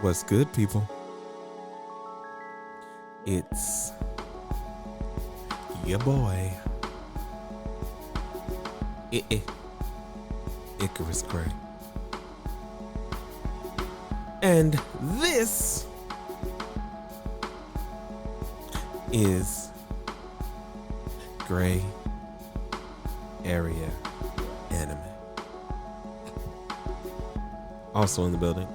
What's good, people? It's your boy, Icarus Gray. And this is Gray Area Anime. Also in the building,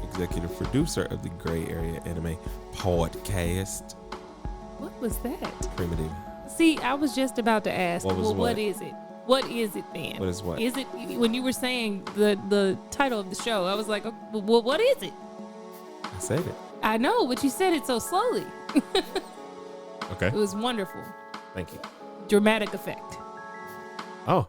executive producer of the Gray Area Anime podcast. What was that? Primitive. See, I was just about to ask. What is it? What is it then? What is what? Is it when you were saying the title of the show? I was like, well, what is it? I said it. I know, but you said it so slowly. Okay. It was wonderful. Thank you. Dramatic effect. Oh,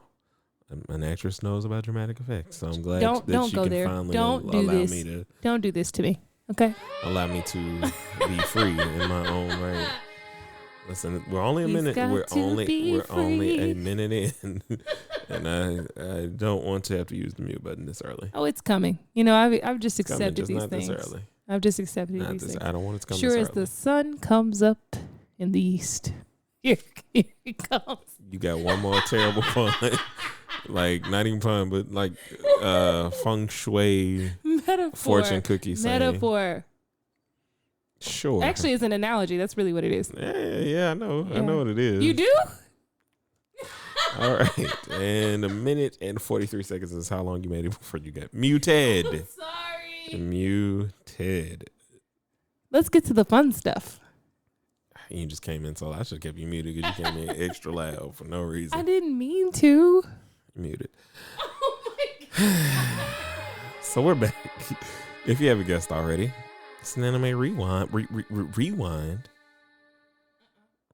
an actress knows about dramatic effects, so I'm glad Don't she go can there. finally Don't do allow this. me to Don't do this to me. Okay. allow me to be free in my own right. Listen, we're only a He's minute. got We're to only be a free. minute in, and I don't want to have to use the mute button this early. Oh, it's coming. You know, I've just It's coming, accepted just these not things. this early. I've just accepted Not these this. things. I don't want it to come Sure this as early. the sun comes up in the east. Here it comes. You got one more terrible pun, like not even pun, but like feng shui Metaphor. fortune cookie saying. Metaphor. Sure. Actually, it's an analogy. That's really what it is. Yeah, I know. I Yeah. know what it is. You do? All right. And a minute and 43 seconds is how long you made it before you got muted. Sorry. Muted. Let's get to the fun stuff. You just came in, so I should have kept you muted because you came in extra loud for no reason. I didn't mean to. Muted. Oh my god. So we're back. If you haven't guessed already, it's an anime rewind. Rewind.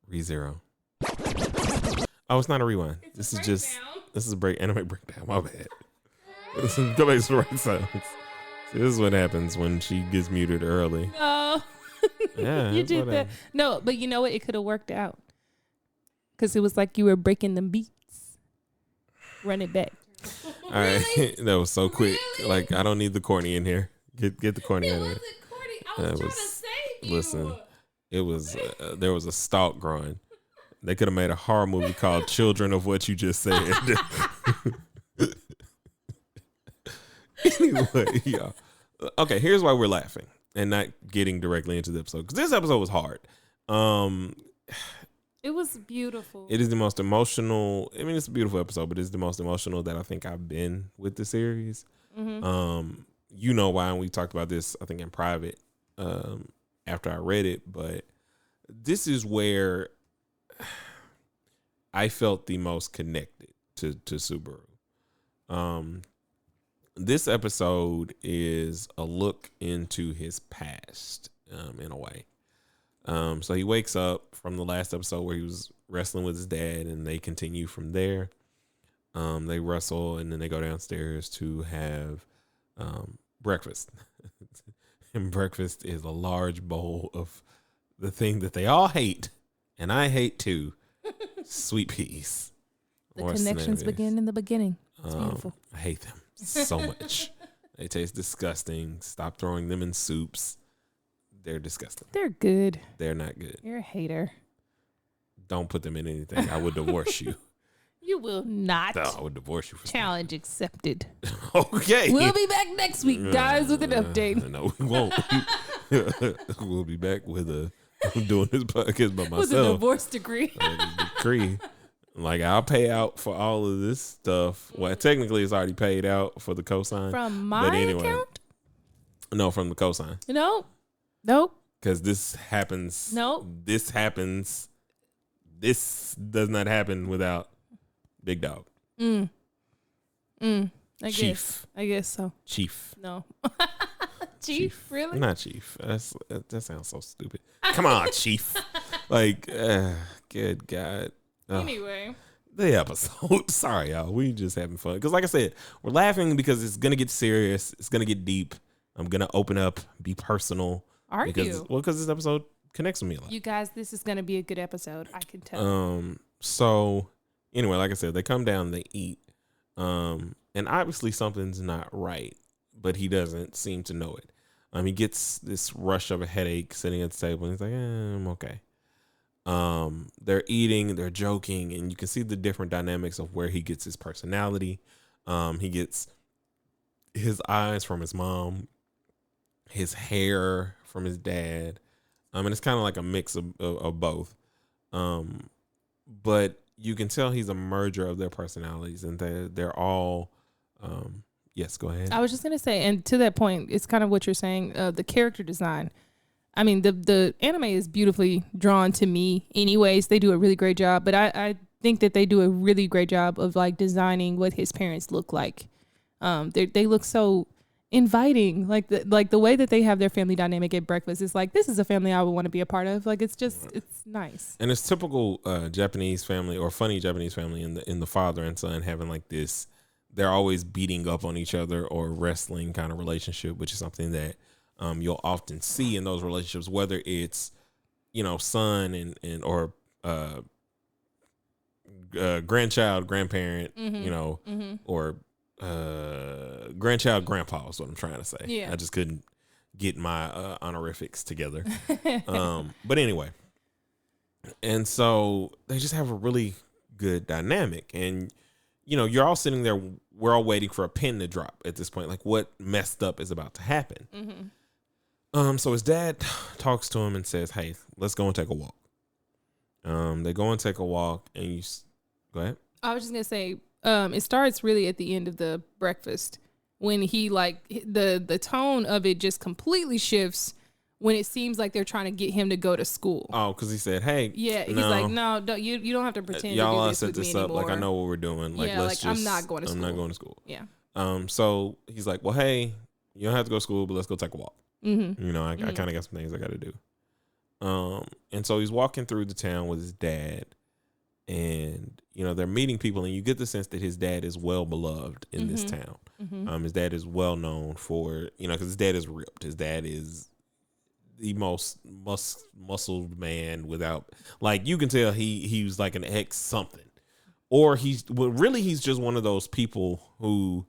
Re-zero. Oh, it's not a rewind. This is a break. Anime breakdown. My bad. Go back to the right sounds. See, this is what happens when she gets muted early. No. Yeah, You that's did what that. No, but you know what? It could have worked out. Because it was like you were breaking them beats. Run it back. All right, that was so quick. Like I don't need the corny in here. Get the corny out of it. I was trying to save you. Listen, it was there was a stalk growing. They could have made a horror movie called "Children of What You Just Said." Anyway, yeah. Okay, here's why we're laughing and not getting directly into the episode because this episode was hard. It was beautiful. It is the most emotional. I mean, it's a beautiful episode, but it's the most emotional that I think I've been with the series. Mm-hmm. You know why? And we talked about this, I think, in private after I read it. But this is where I felt the most connected to Subaru. This episode is a look into his past, in a way. So he wakes up from the last episode where he was wrestling with his dad, and they continue from there. They wrestle, and then they go downstairs to have breakfast. And breakfast is a large bowl of the thing that they all hate, and I hate too, sweet peas. The or connections snappers. begin in the beginning. It's beautiful. I hate them so much. They taste disgusting. Stop throwing them in soups. They're disgusting. They're good. They're not good. You're a hater. Don't put them in anything. I would divorce you. You will not. No, I would divorce you for Challenge accepted. Okay. We'll be back next week, guys, with an update. No, we won't. We'll be back with I'm doing this podcast by myself. With a divorce decree. Decree. Like I'll pay out for all of this stuff. Well, technically it's already paid out for the cosign. From my account? No, from the cosign. No. Nope. Because this happens. Nope. This happens. This does not happen without Big Dog. I Chief. guess so. Chief. No. Chief, really? Not Chief. That sounds so stupid. Come on, Chief. Like, good God. Anyway. The episode. Sorry, y'all. We just having fun. Because like I said, we're laughing because it's going to get serious. It's going to get deep. I'm going to open up, be personal. Are you? Well, because this episode connects with me a lot. You guys, this is going to be a good episode. I can tell. So anyway, like I said, they come down, they eat. And obviously something's not right, but he doesn't seem to know it. He gets this rush of a headache sitting at the table, and he's like, I'm okay. They're eating, they're joking, and you can see the different dynamics of where he gets his personality. He gets his eyes from his mom, his hair from his dad. And it's kind of like a mix of both. But you can tell he's a merger of their personalities, and they're all. Yes, go ahead. I was just gonna say, and to that point, it's kind of what you're saying. The character design. I mean, the anime is beautifully drawn to me. Anyways, they do a really great job. But I think that they do a really great job of like designing what his parents look like. They look so inviting, like the way that they have their family dynamic at breakfast is like, this is a family I would want to be a part of. Like, it's nice. And it's typical Japanese family or funny Japanese family in the father and son having like this. They're always beating up on each other or wrestling kind of relationship, which is something that you'll often see in those relationships, whether it's, son and or grandchild, grandparent, or grandchild, grandpa is what I'm trying to say. Yeah. I just couldn't get my honorifics together. But anyway, and so they just have a really good dynamic, and you're all sitting there. We're all waiting for a pin to drop at this point. Like, what messed up is about to happen? So his dad talks to him and says, "Hey, let's go and take a walk." They go and take a walk, and go ahead. I was just gonna say, it starts really at the end of the breakfast when he like the tone of it just completely shifts when it seems like they're trying to get him to go to school. Oh, because he said, "Hey, yeah," he's like, "No, you don't have to pretend y'all to do this set with this me up anymore. like I know what we're doing. Like, yeah, let's like just, I'm not going to school. I'm not going to school." Yeah. So he's like, "Well, hey, you don't have to go to school, but let's go take a walk." Mm-hmm. I kind of got some things I got to do. And so he's walking through the town with his dad, and they're meeting people, and you get the sense that his dad is well beloved in this town. His dad is well known for because his dad is ripped. His dad is the most muscled man without, like, you can tell he was like an ex something, or he's just one of those people who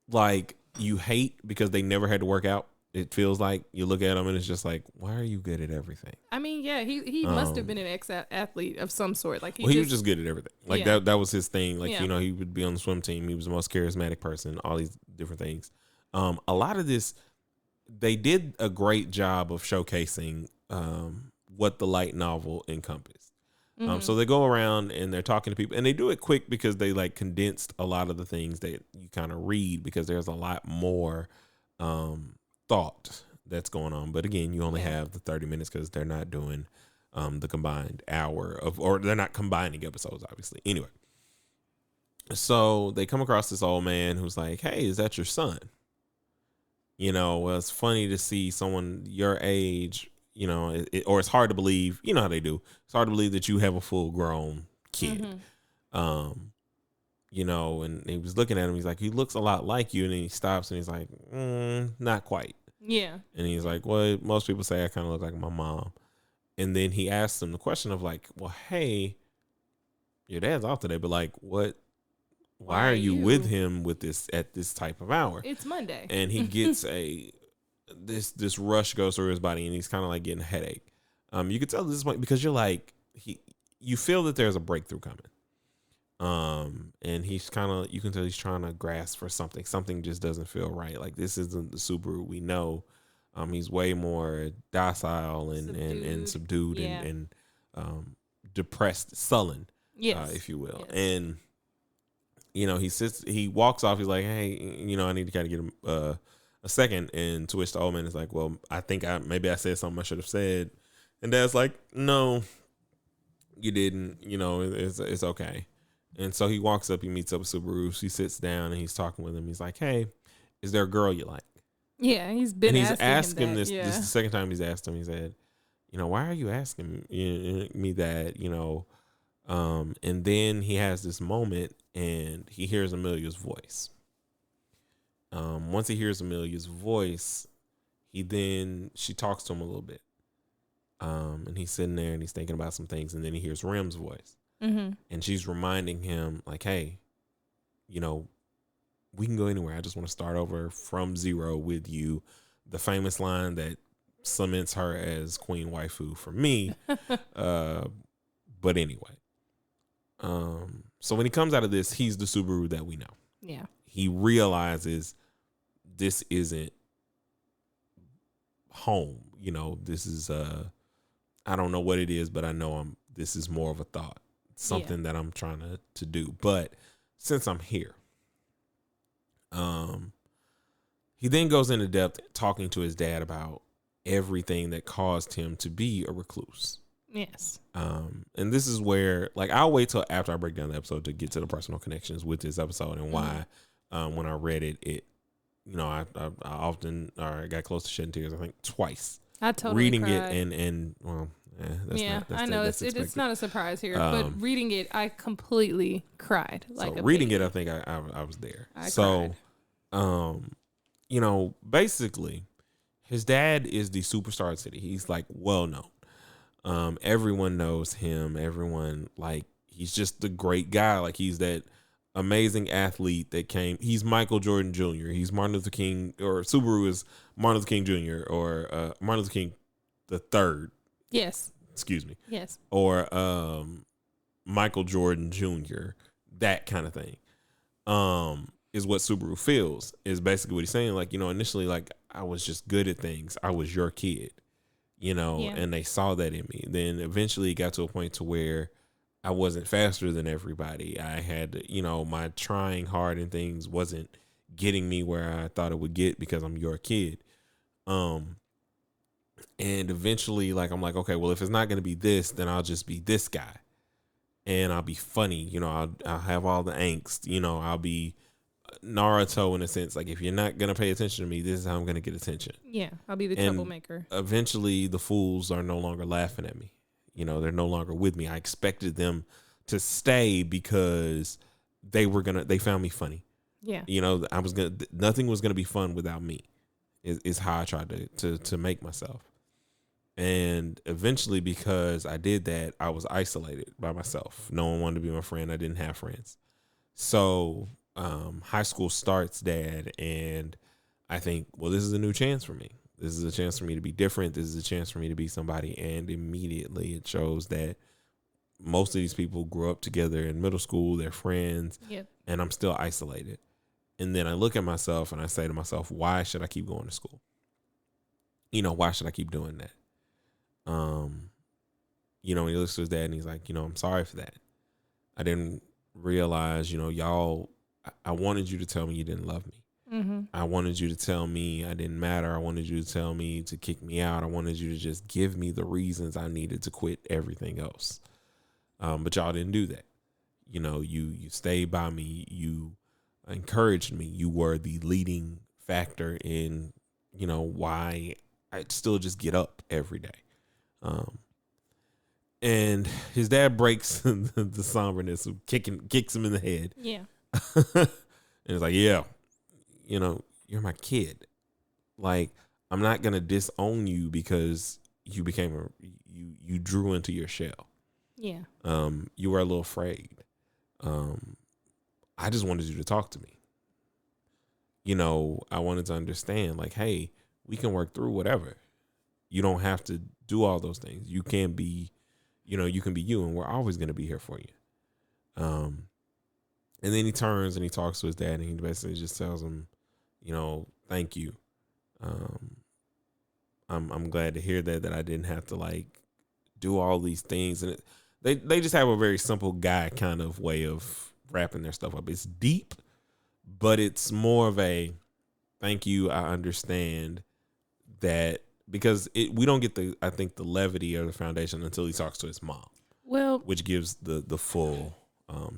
like you hate because they never had to work out. It feels like you look at him and it's just like, why are you good at everything? I mean, yeah, he must have been an ex-athlete of some sort. Like he was just good at everything. Like that was his thing. Like, yeah. He would be on the swim team. He was the most charismatic person, all these different things. A lot of this, they did a great job of showcasing what the light novel encompassed. So they go around and they're talking to people, and they do it quick because they like condensed a lot of the things that you kind of read, because there's a lot more thought that's going on. But again, you only have the 30 minutes because they're not doing the combined hour or they're not combining episodes, obviously. Anyway, so they come across this old man who's like, "Hey, is that your son?" Well, it's funny to see someone your age, or it's hard to believe, how they do. It's hard to believe that you have a full grown kid. And he was looking at him. He's like, "He looks a lot like you." And then he stops and he's like, "Not quite." Yeah. And he's like, "Well, most people say I kind of look like my mom." And then he asks him the question of like, "Well, hey, your dad's off today, but like, why are you with him at this type of hour? It's Monday." And he gets this rush goes through his body, and he's kind of like getting a headache. You can tell this point because you're like, you feel that there's a breakthrough coming. And he's you can tell he's trying to grasp for something. Something just doesn't feel right. Like, this isn't the Subaru we know. He's way more docile and subdued yeah. and depressed, sullen, yes. if you will. Yes. And he walks off. He's like, "Hey, I need to kind of get him a second." And to which the old man is like, "Well, I think maybe I said something I should have said." And Dad's like, "No, you didn't. It's okay." And so he walks up, he meets up with Subaru. He sits down and he's talking with him. He's like, "Hey, is there a girl you like?" Yeah, he's been asking him this. Yeah. This is the second time he's asked him. He said, "Why are you asking me that?" And then he has this moment and he hears Amelia's voice. Once he hears Amelia's voice, she talks to him a little bit. And he's sitting there and he's thinking about some things, and then he hears Rem's voice. And she's reminding him like, "Hey, we can go anywhere. I just want to start over from zero with you. the famous line that cements her as queen waifu for me. But anyway, so when he comes out of this, he's the Subaru that we know. Yeah. He realizes this isn't home. You know, this is I don't know what it is, but I know this is more of a thought, something that I'm trying to do. But since I'm here, he then goes into depth talking to his dad about everything that caused him to be a recluse. Yes. And this is where, like, I'll wait till after I break down the episode to get to the personal connections with this episode and why, when I read it, you know, I often, or I got close to shedding tears, I think twice. I totally reading cried. it and well, I know it's not a surprise here, but reading it, I completely cried. Like so reading it, I think I was there. I cried. You know, basically, his dad is the superstar of the city. He's like well known. Everyone knows him. Everyone, like, he's just the great guy. Like, he's that amazing athlete that came. He's Michael Jordan Jr. He's Martin Luther King, or Subaru is Martin Luther King Jr. or Martin Luther King the third. Yes. Excuse me. Yes. Or Michael Jordan Jr. That kind of thing. Is what Subaru feels. Is basically what he's saying. Like, you know, initially, like, I was just good at things. I was your kid. You know, and they saw that in me. Then eventually it got to a point to where I wasn't faster than everybody. I had, you know, my trying hard and things wasn't getting me where I thought it would get because I'm your kid. And eventually, like, I'm like, okay, well, if it's not going to be this, then I'll just be this guy. And I'll be funny. You know, I'll have all the angst. You know, I'll be Naruto in a sense. Like, if you're not going to pay attention to me, this is how I'm going to get attention. Yeah, I'll be the troublemaker. Eventually, the fools are no longer laughing at me. You know, they're no longer with me. I expected them to stay because they found me funny. Yeah. You know, nothing was going to be fun without me is how I tried to make myself. And eventually, because I did that, I was isolated by myself. No one wanted to be my friend. I didn't have friends. So high school starts, Dad, and I think, well, this is a new chance for me. This is a chance for me to be different. This is a chance for me to be somebody. And immediately it shows that most of these people grew up together in middle school. They're friends. Yep. And I'm still isolated. And then I look at myself and I say to myself, why should I keep going to school? You know, why should I keep doing that? You know, when he looks to his dad and he's like, you know, I'm sorry for that. I didn't realize, you know, I wanted you to tell me you didn't love me. Mm-hmm. I wanted you to tell me I didn't matter. I wanted you to tell me to kick me out. I wanted you to just give me the reasons I needed to quit everything else. But y'all didn't do that. You know, you stayed by me. You encouraged me. You were the leading factor in, you know, why I still just get up every day. And his dad breaks the somberness of kicks him in the head. Yeah. And it's like, yeah, you know, you're my kid. Like, I'm not going to disown you because you became you drew into your shell. Yeah. You were a little afraid. I just wanted you to talk to me. You know, I wanted to understand, like, hey, we can work through whatever. You don't have to do all those things. You can be, you know, you can be you, and we're always going to be here for you. And then he turns and he talks to his dad, and he basically just tells him, you know, thank you. I'm glad to hear that I didn't have to, like, do all these things. And they just have a very simple guy kind of way of wrapping their stuff up. It's deep, but it's more of a thank you. I understand that, because we don't get the levity or the foundation until he talks to his mom. Well, which gives the full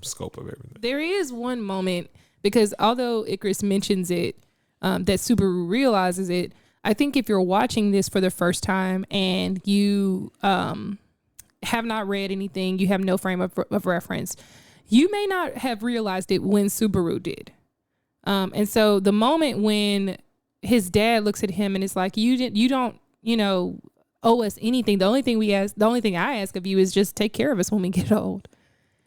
scope of everything. There is one moment, because although Icarus mentions it, that Subaru realizes it, I think if you're watching this for the first time and you have not read anything, you have no frame of reference, you may not have realized it when Subaru did. And so the moment when his dad looks at him and is like, you don't, you know, owe us anything. The only thing I ask of you is just take care of us when we get old.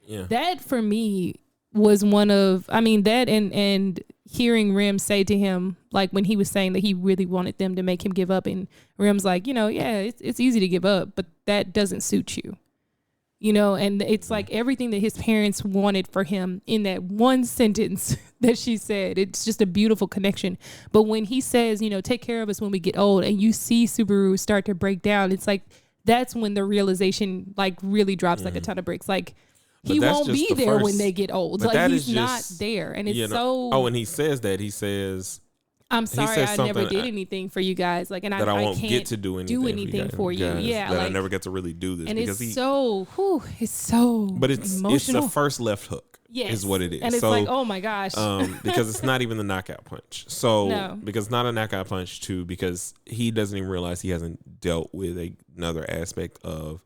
Yeah. That for me was one of, I mean, that and hearing Rim say to him, like when he was saying that he really wanted them to make him give up, and Rim's like, yeah, it's easy to give up, but that doesn't suit you. And it's like everything that his parents wanted for him in that one sentence that she said. It's just a beautiful connection. But when he says, take care of us when we get old, and you see Subaru start to break down, it's like that's when the realization like really drops like a ton of bricks. Like he won't be there when they get old. Like he's not there. And it's so. Oh, and he says that. He says, I'm sorry, I never did anything for you guys. Like, and that I won't can't get to do anything for you. Yeah, that I never get to really do this. And because it's so. But it's emotional. the first left hook. Yes. Is what it is. And it's like, oh my gosh. Because it's not even the knockout punch. So no. Because it's not a knockout punch too, because he doesn't even realize he hasn't dealt with another aspect of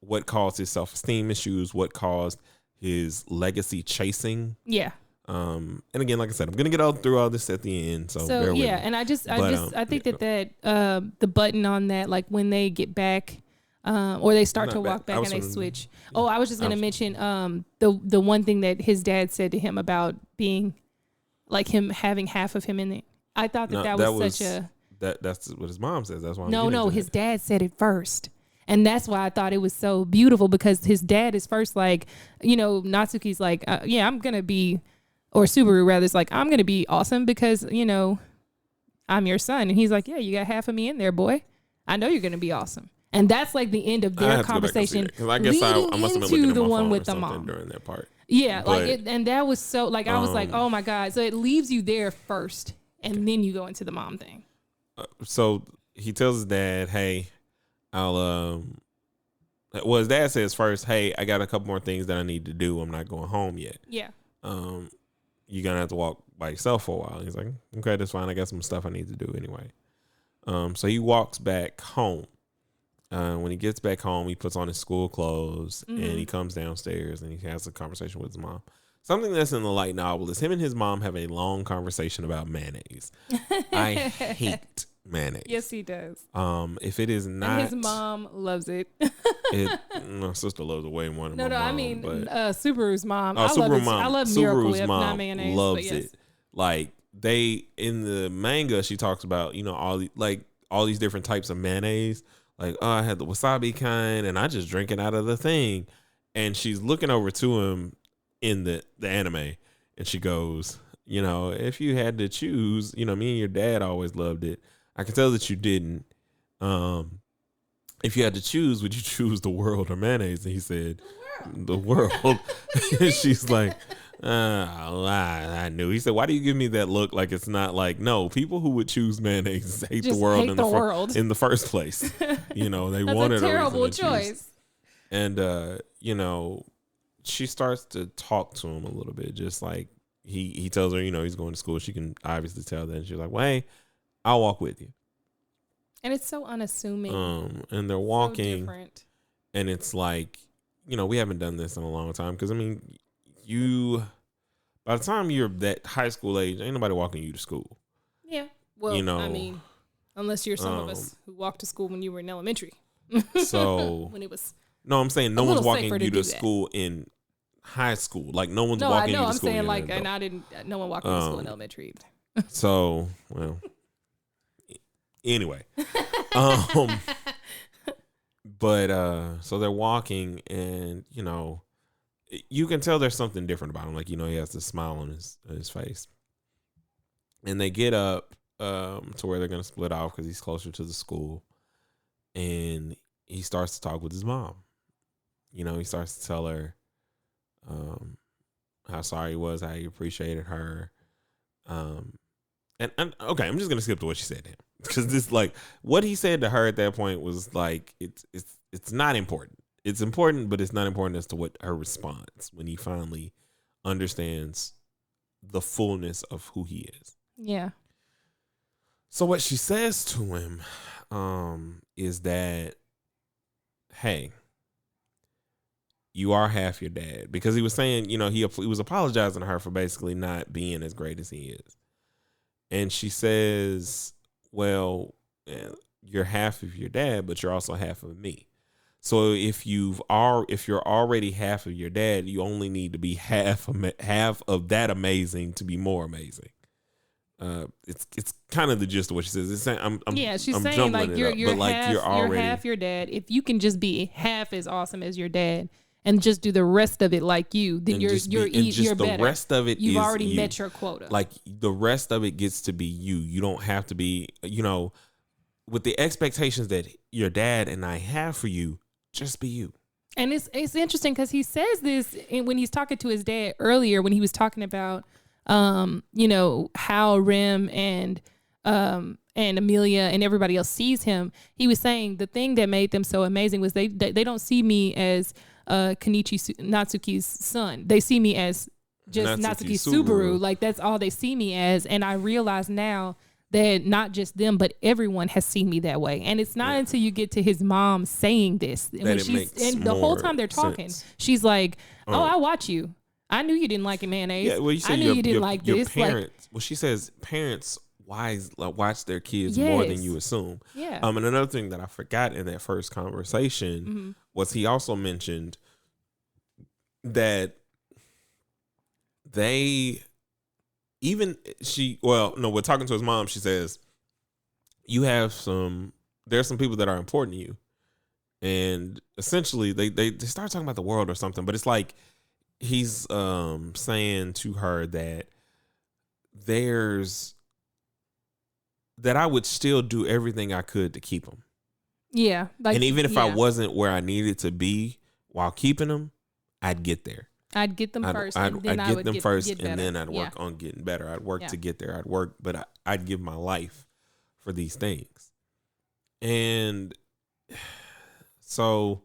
what caused his self-esteem issues, what caused his legacy chasing. Yeah. And again, like I said, I'm gonna get through all this at the end. So bear with me. And I think that the button on that, like when they get back, or they start to walk back and they switch. I was just gonna mention the one thing that his dad said to him about being like him having half of him in it. I thought that was such a that's what his mom says. That's why. No, his dad said it first. And that's why I thought it was so beautiful, because his dad is first like, Natsuki's like, I'm going to be, or Subaru rather, is like, I'm going to be awesome because, I'm your son. And he's like, yeah, you got half of me in there, boy. I know you're going to be awesome. And that's like the end of their conversation. Because I guess I must have been looking at the my one phone with or the something mom during that part. Yeah, and that was so, like, I was like, oh my God. So it leaves you there first, and then you go into the mom thing. So he tells his dad, hey, well, his dad says first, hey, I got a couple more things that I need to do. I'm not going home yet. Yeah. You're going to have to walk by yourself for a while. He's like, okay, that's fine. I got some stuff I need to do anyway. So he walks back home. When he gets back home, he puts on his school clothes and he comes downstairs and he has a conversation with his mom. Something that's in the light novel is him and his mom have a long conversation about mayonnaise. I hate mayonnaise. Yes, he does. If it is not, and his mom loves it. My sister loves it way more than my mom. I mean, Subaru's mom. Subaru's mom. I love Miracle Whip, not mayonnaise. Loves it. Like in the manga, she talks about all these different types of mayonnaise. Like, I had the wasabi kind, and I just drink it out of the thing. And she's looking over to him in the anime, and she goes, if you had to choose, me and your dad always loved it. I can tell that you didn't. If you had to choose, would you choose the world or mayonnaise? And he said, the world. And she's like, I knew. He said, why do you give me that look like it's not like, no, people who would choose mayonnaise hate the world in the first place. They wanted a terrible choice. And, she starts to talk to him a little bit, just like he tells her, he's going to school. She can obviously tell that. And she's like, well, hey, I'll walk with you. And it's so unassuming. And they're walking, so and it's like, we haven't done this in a long time. Because, by the time you're that high school age, ain't nobody walking you to school. Yeah. Well, unless you're some of us who walked to school when you were in elementary. So when it was. No, I'm saying no one's walking you to school in high school. Like no one's walking you to school. No, I'm saying like, and I didn't. No one walked me to school in elementary either. So, well, anyway, but so they're walking, and you can tell there's something different about him. Like he has this smile on his face, and they get up to where they're gonna split off because he's closer to the school, and he starts to talk with his mom. He starts to tell her how sorry he was, how he appreciated her. And okay, I'm just gonna skip to what she said to him because this, like, what he said to her at that point was like it's not important. It's important, but it's not important as to what her response when he finally understands the fullness of who he is. Yeah. So what she says to him is that, hey, you are half your dad, because he was saying, he was apologizing to her for basically not being as great as he is. And she says, well, you're half of your dad, but you're also half of me. So if you're already half of your dad, you only need to be half of that amazing to be more amazing. It's kind of the gist of what she says. It's saying she's I'm saying jumbling like it you're up, but like half, you're already half your dad. If you can just be half as awesome as your dad and just do the rest of it like you, then you're the better. rest of it You've is already you. met your quota. Like the rest of it gets to be you. You don't have to be, with the expectations that your dad and I have for you. Just be you. And it's interesting because he says this when he's talking to his dad earlier, when he was talking about how Rem and Amelia and everybody else sees him. He was saying the thing that made them so amazing was they don't see me as Kenichi Natsuki's son. They see me as just Natsuki Subaru. Like that's all they see me as. And I realize now that not just them, but everyone has seen me that way. And it's not until you get to his mom saying this, and when the whole time they're talking, she's like, "Oh, I watch you. I knew you didn't like mayonnaise. Yeah, well, you said I knew you didn't like your this." Parents, she says parents watch their kids more than you assume. Yeah. And another thing that I forgot in that first conversation was he also mentioned that we're talking to his mom, she says, there's some people that are important to you. And essentially they start talking about the world or something, but it's like he's saying to her that I would still do everything I could to keep them. Yeah. And even if I wasn't where I needed to be while keeping them, I'd get there. I'd get them first. I'd get them first, and then I'd work on getting better. I'd work to get there. But I'd give my life for these things. And so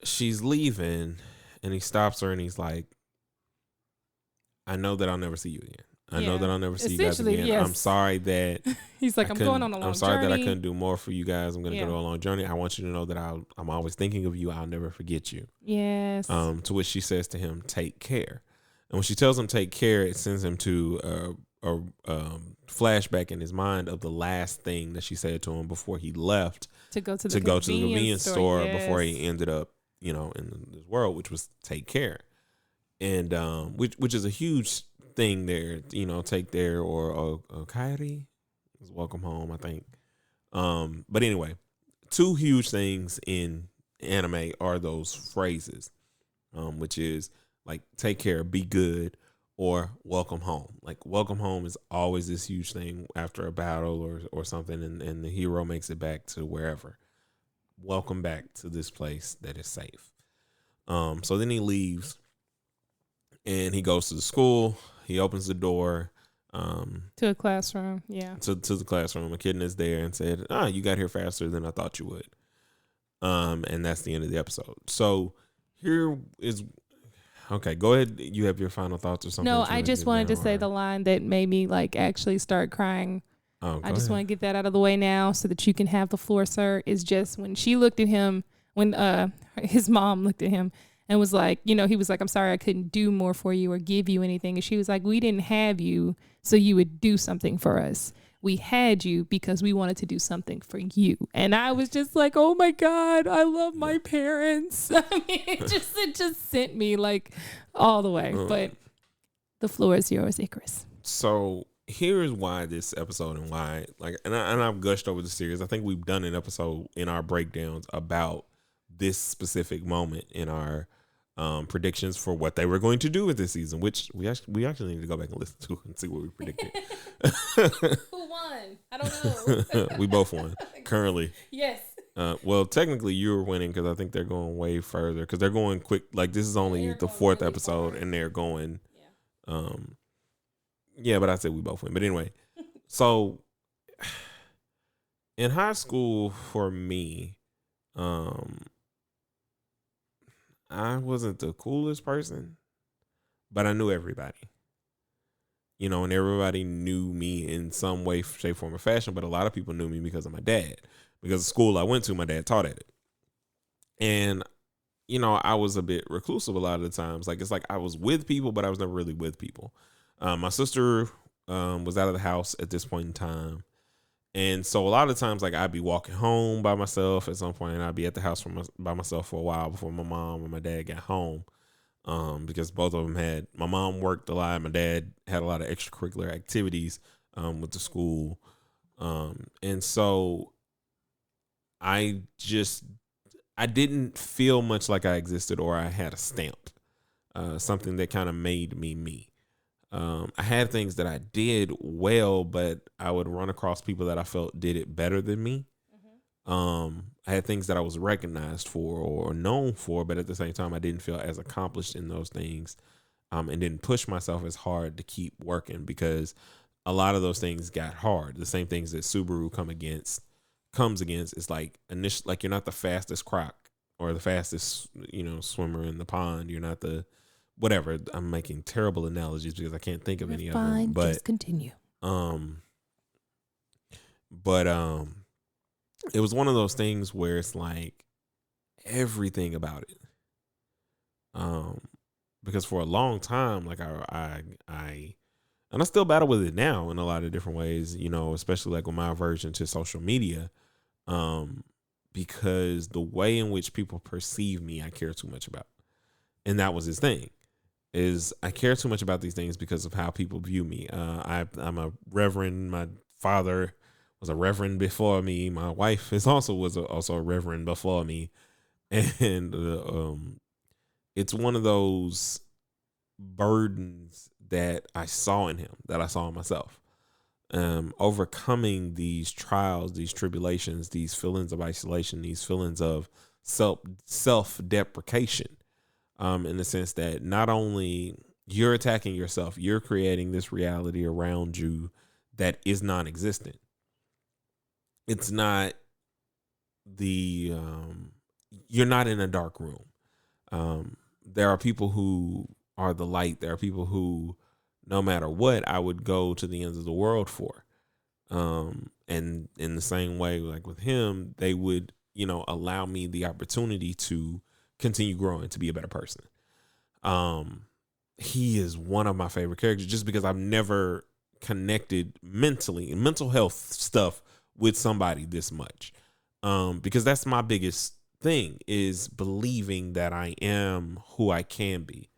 she's leaving, and he stops her, and he's like, "I know that I'll never see you again. I know that I'll never see you guys again. Yes. I'm sorry that he's like, I'm going on a long journey. I'm sorry that I couldn't do more for you guys. I'm going to go on a long journey. I want you to know that I'm always thinking of you. I'll never forget you." Yes. To which she says to him, "Take care." And when she tells him take care, it sends him to a flashback in his mind of the last thing that she said to him before he left to go to the convenience store before he ended up, in this world, which was take care. And which is a huge thing there, take there, or kairi is welcome home, I think. But anyway, two huge things in anime are those phrases, which is like take care, be good, or welcome home. Like welcome home is always this huge thing after a battle or something, and the hero makes it back to wherever. Welcome back to this place that is safe. So then he leaves and he goes to the school. He opens the door to a classroom. Yeah. To the classroom. A kid is there and said, "You got here faster than I thought you would." And that's the end of the episode. So here is okay. Go ahead. You have your final thoughts or something? No, I just wanted to say the line that made me actually start crying. I just want to get that out of the way now so that you can have the floor, sir. Is just when she looked at him, when his mom looked at him and was like, he was like, "I'm sorry I couldn't do more for you or give you anything." And she was like, "We didn't have you so you would do something for us. We had you because we wanted to do something for you." And I was just like, oh my God, I love my parents. I mean, it just sent me all the way. But the floor is yours, Icarus. So here's why this episode and why, and I've gushed over the series. I think we've done an episode in our breakdowns about this specific moment in our predictions for what they were going to do with this season, which we actually need to go back and listen to and see what we predicted. Who won? I don't know. We both won currently. Yes. Well, technically you were winning because I think they're going way further because they're going quick. Like this is only the fourth really episode and they're going. Yeah. But I said we both win. But anyway, so in high school for me, I wasn't the coolest person, but I knew everybody. And everybody knew me in some way, shape, form, or fashion, but a lot of people knew me because of my dad. Because the school I went to, my dad taught at it. And, I was a bit reclusive a lot of the times. It's like I was with people, but I was never really with people. My sister was out of the house at this point in time. And so a lot of times, like, I'd be walking home by myself at some point, and I'd be at the house by myself for a while before my mom and my dad got home. Because both of them my mom worked a lot. My dad had a lot of extracurricular activities with the school. And so I didn't feel much like I existed or I had a stamp, something that kind of made me. I had things that I did well, but I would run across people that I felt did it better than me. I had things that I was recognized for or known for, but at the same time, I didn't feel as accomplished in those things, and didn't push myself as hard to keep working because a lot of those things got hard. The same things that Subaru comes against is like like you're not the fastest croc or the fastest, swimmer in the pond. You're not the whatever. I'm making terrible analogies because I can't think of any of them. But just continue. It was one of those things where it's like everything about it. Because for a long time, like I and I still battle with it now in a lot of different ways, especially like with my aversion to social media. Because the way in which people perceive me, I care too much about. And that was his thing, is I care too much about these things because of how people view me. I'm a reverend. My father was a reverend before me. My wife was also a reverend before me. And it's one of those burdens that I saw in him, that I saw in myself. Overcoming these trials, these tribulations, these feelings of isolation, these feelings of self-deprecation, in the sense that not only you're attacking yourself, you're creating this reality around you that is non-existent. It's not you're not in a dark room. There are people who are the light. There are people who, no matter what, I would go to the ends of the world for. And in the same way, like with him, they would, allow me the opportunity to continue growing, to be a better person. He is one of my favorite characters just because I've never connected mentally and mental health stuff with somebody this much. Because that's my biggest thing, is believing that I am who I can be.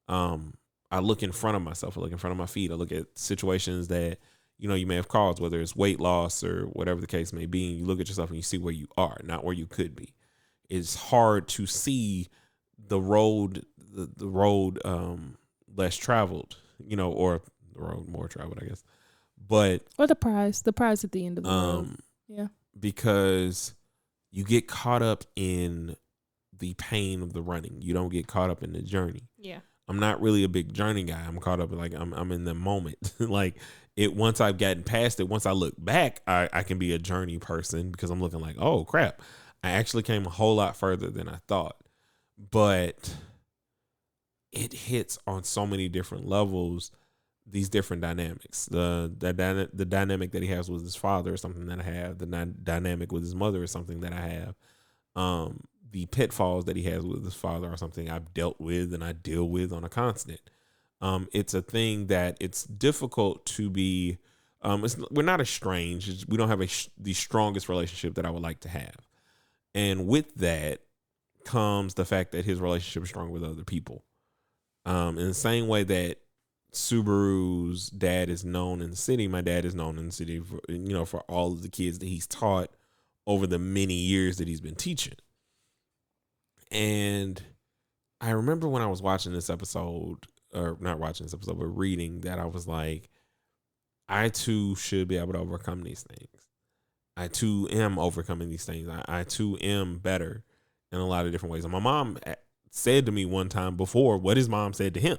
I look in front of myself. I look in front of my feet. I look at situations that, you may have caused, whether it's weight loss or whatever the case may be. And you look at yourself and you see where you are, not where you could be. It's hard to see the road less traveled, or the road more traveled, I guess. But or the prize at the end of the road. Yeah. Because you get caught up in the pain of the running. You don't get caught up in the journey. Yeah. I'm not really a big journey guy. I'm caught up, like I'm in the moment. Like once I've gotten past it, once I look back, I can be a journey person because I'm looking like, oh crap, I actually came a whole lot further than I thought. But it hits on so many different levels, these different dynamics. The dynamic that he has with his father is something that I have. The dynamic with his mother is something that I have. The pitfalls that he has with his father are something I've dealt with and I deal with on a constant. It's a thing that it's difficult to be. We're not estranged. We don't have the strongest relationship that I would like to have. And with that comes the fact that his relationship is strong with other people. In the same way that Subaru's dad is known in the city, my dad is known in the city for all of the kids that he's taught over the many years that he's been teaching. And I remember when I was watching this episode, or not watching this episode, but reading that, I was like, I too should be able to overcome these things. I too am overcoming these things. I too am better in a lot of different ways. And my mom said to me one time before what his mom said to him.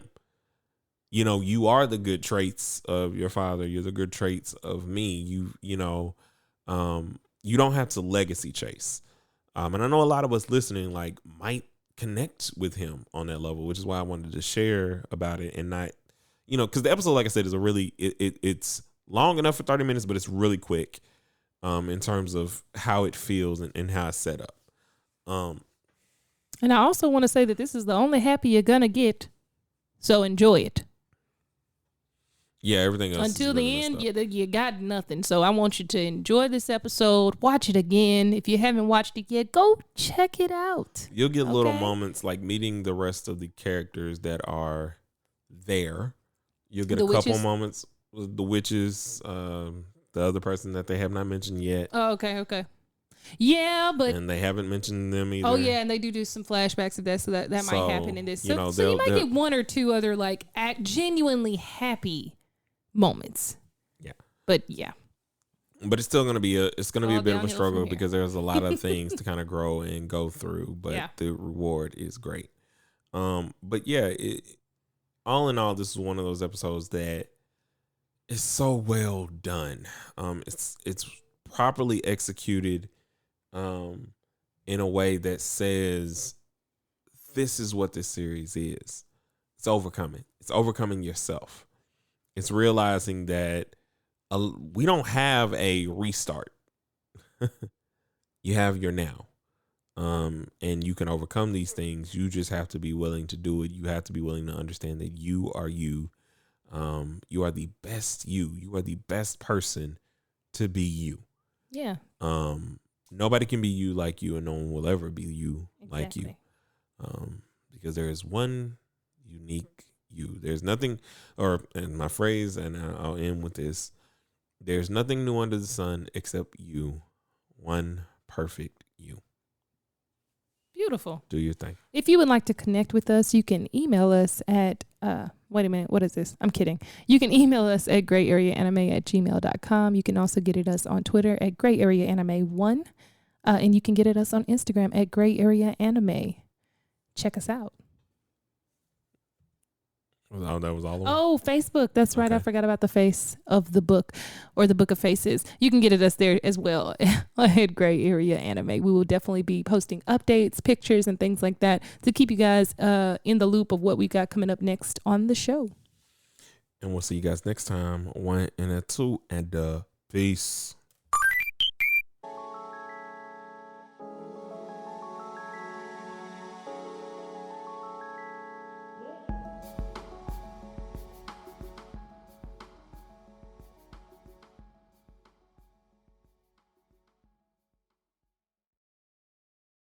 You are the good traits of your father. You're the good traits of me. You don't have to legacy chase. And I know a lot of us listening might connect with him on that level, which is why I wanted to share about it and not, because the episode, like I said, is it's long enough for 30 minutes, but it's really quick in terms of how it feels and how it's set up. And I also want to say that this is the only happy you're going to get. So enjoy it. Yeah, everything else until is really the end, messed up. you got nothing. So I want you to enjoy this episode. Watch it again. If you haven't watched it yet, go check it out. You'll get little Okay? moments like meeting the rest of the characters that are there. You'll get The a couple witches? moments with the witches, the other person that they have not mentioned yet, Oh, okay. Yeah, but and they haven't mentioned them either. oh yeah, and they do some flashbacks of that, so that might So, happen in this. you So, know, so you might they'll- get one or two other like genuinely happy moments. Yeah. But yeah, But it's still gonna be a bit of a downhill struggle from here. because there's a lot of things to kind of grow and go through. But Yeah. the reward is great. But yeah, all in all, this is one of those episodes that is so well done. It's properly executed, in a way that says this is what this series is. It's overcoming. It's overcoming yourself. It's realizing that we don't have a restart. You have your now. And you can overcome these things. You just have to be willing to do it. You have to be willing to understand that you are you. You are the best you. You are the best person to be you. yeah, Nobody can be you like you, and no one will ever be you like you. exactly. Because there is one unique you. There's nothing, and my phrase, and I'll end with this: there's nothing new under the sun except you, one perfect you. Beautiful. Do your thing. If you would like to connect with us, you can email us at, wait a minute, what is this? I'm kidding. You can email us at grayareaanime@gmail.com. You can also get at us on Twitter at grayareaanime1. And you can get at us on Instagram at grayareaanime. Check us out. Oh, that was all of them? Oh, Facebook. That's right. I Okay. forgot about the face of the book, or the book of faces. You can get at us there as well at Gray Area Anime. We will definitely be posting updates, pictures, and things like that to keep you guys in the loop of what we got coming up next on the show. And we'll see you guys next time. 1 and a 2 and peace.